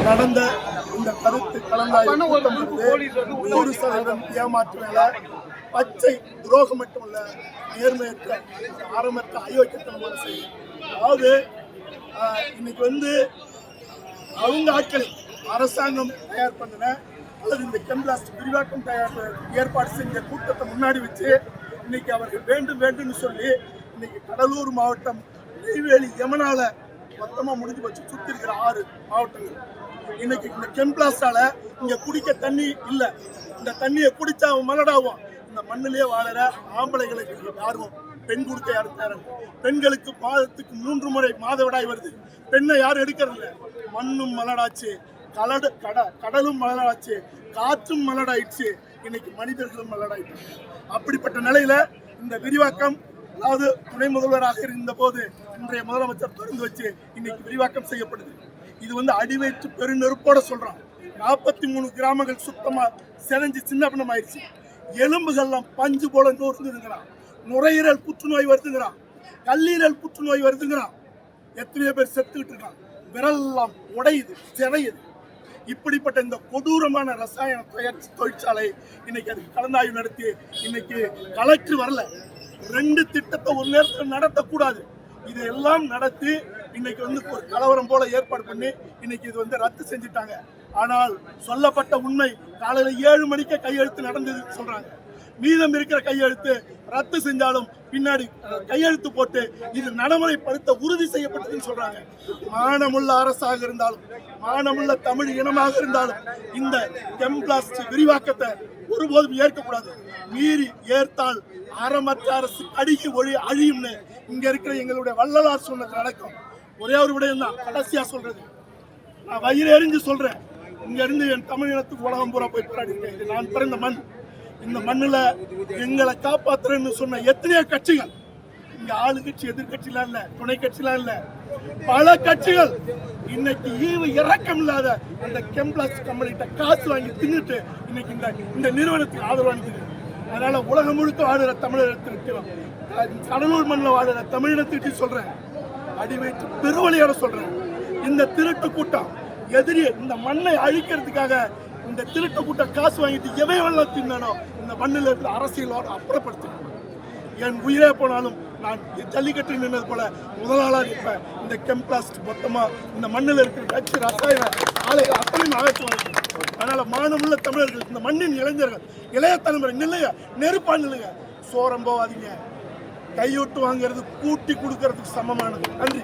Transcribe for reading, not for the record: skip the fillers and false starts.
நடந்த இந்த கருத்து கலந்தாய்வு கூட்டம் என்பது 100% ஏமாற்று வேலை, பச்சை துரோகம் மட்டுமல்ல, நேர்மையற்ற ஆரம்பற்ற அயோக்கியத்தனமான செய்தி. அதாவது இன்னைக்கு அவங்க ஆட்களை அரசாங்கம் தயார் பண்ணின அல்லது இந்த கெம்பிளாஸ்ட் விரிவாக்கம் ஏற்பாடு செஞ்ச கூட்டத்தை முன்னாடி வச்சு இன்னைக்கு அவர்கள் வேண்டும் சொல்லி இன்னைக்கு கடலூர் மாவட்டம் நெய்வேலி யமனால மொத்தமா முடிஞ்சு வச்சு சுத்தி இருக்கிற 6 மாவட்டங்கள் இன்னைக்கு இந்த கெம்பிளாஸ்டால இங்க குடிக்க தண்ணி இல்ல. இந்த தண்ணியை குடிச்சா அவன் மலடாவும். இந்த மண்ணிலேயே வாழற ஆம்பளைகளுக்கு ஆர்வம், பெண் கொடுக்க யாரும் தயாரம். பெண்களுக்கு மாதத்துக்கு 3 முறை மாதவிடாய் வருது. பெண்ணை யாரும் எடுக்கிறது இல்லை. மண்ணும் மலடாச்சு, கடலும் மலடாச்சு, காற்றும் மலடாயிடுச்சு, இன்னைக்கு மனிதர்களும் மலடாயிடுச்சு. அப்படிப்பட்ட நிலையில இந்த விரிவாக்கம், அதாவது துணை முதல்வராக இருந்த போது இன்றைய முதலமைச்சர் திறந்து வச்சு இன்னைக்கு விரிவாக்கம் செய்யப்படுது. இது அடிவயிற்று பெருநெருப்போட சொல்றான். 43 கிராமங்கள் சுத்தமா செஞ்சு சின்ன பின்னம் ஆயிடுச்சு. எலும்புகள்லாம் பஞ்சு போல நோர்ந்துங்கிறான். நுரையீரல் புற்றுநோய் வருதுங்கிறான், கல்லீரல் புற்றுநோய் வருதுங்கிறான். எத்தனையோ பேர் செத்துக்கிட்டு இருக்கான். விரல்லாம் உடையுது, சிறையுது. இப்படிப்பட்ட இந்த கொடூரமான ரசாயன தொழிற்சாலை இன்னைக்கு அதுக்கு கலந்தாய்வு நடத்தி இன்னைக்கு கலெக்டர் வரல. 2 திட்டத்தை ஒரு நேரத்தில் நடத்தக்கூடாது. இதெல்லாம் நடத்தி இன்னைக்கு ஒரு கலவரம் போல ஏற்பாடு பண்ணி இன்னைக்கு இது ரத்து செஞ்சுட்டாங்க. ஆனால் சொல்லப்பட்ட உண்மை காலையில 7 மணிக்கே கையெழுத்து நடந்தது சொல்றாங்க. மீதம் இருக்கிற கையெழுத்து ரத்து செஞ்சாலும் பின்னாடி கையெழுத்து போட்டு இது நடைமுறைப்படுத்த உறுதி செய்யப்பட்டதுன்னு சொல்றாங்க. மானமுள்ள அரசாக இருந்தாலும், மானமுள்ள தமிழ் இனமாக இருந்தாலும் இந்த கெம்பிளாஸ்ட் விரிவாக்கத்தை ஒருபோதும் ஏற்கக்கூடாது. மீறி ஏற்றால் அறமற்ற அரசு அடிக்கு அழியும்னு இங்க இருக்கிற எங்களுடைய வள்ளலார் சொன்னது நடக்கும். ஒரே ஒரு விடயம் தான் கடைசியா சொல்றது. நான் வயிறு எறிஞ்சு சொல்றேன். இங்க இருந்து என் தமிழ் இனத்துக்கு உலகம் பூரா போய் போராடி இருக்கேன். இது நான் பிறந்த மண். இந்த மண்ணுல எங்களை காப்பாத்துறேன்னு சொன்ன எத்தனையோ கட்சிகள், இங்க ஆளுங்கட்சி எதிர்கட்சிலாம் இல்ல, துணை கட்சிலாம் இல்ல, பல கட்சிகள் இன்னைக்கு ஈவு இறக்கம் இல்லாத அந்த கெம்பிளாஸ்ட் கம்பெனிகிட்ட காசு வாங்கி தின்னுட்டு இன்னைக்கு இந்த நிறுவனத்துக்கு ஆதரவு அளிக்குது. அதனால உலகம் முழுக்க வாழுற தமிழகத்திற்கு, கடலூர் மண்ணில் வாழுற தமிழினத்திற்கு சொல்றேன், அடிவைத்து பெருவழியோட சொல்றேன். இந்த திருட்டு கூட்டம் எதிரி இந்த மண்ணை அழிக்கிறதுக்காக இந்த திருட்டு கூட்டம் காசு வாங்கிட்டு எவையெல்லாம் தின்னோ இந்த மண்ணில் இருக்கிற அரசியலோட அப்புறப்படுத்தணும். என் உயிரே போனாலும் நான் ஜல்லிக்கட்டு நின்னது போல முதலாளா இருப்பேன். இந்த கெம்பிளாஸ்ட் மொத்தமா இந்த மண்ணில் இருக்கிற கட்சி ரசாயன ஆலைகள் அத்தனையும் அகற்றுவாங்க. அதனால மானமுள்ள தமிழர்கள், இந்த மண்ணின் இளைஞர்கள், இளைய தலைமுறை நில்லுங்க, நெருப்பா நில்லுங்க. சோரம் போவாதீங்க. கையூட்டு வாங்கிறது கூட்டி கொடுக்கறதுக்கு சமமானது. நன்றி.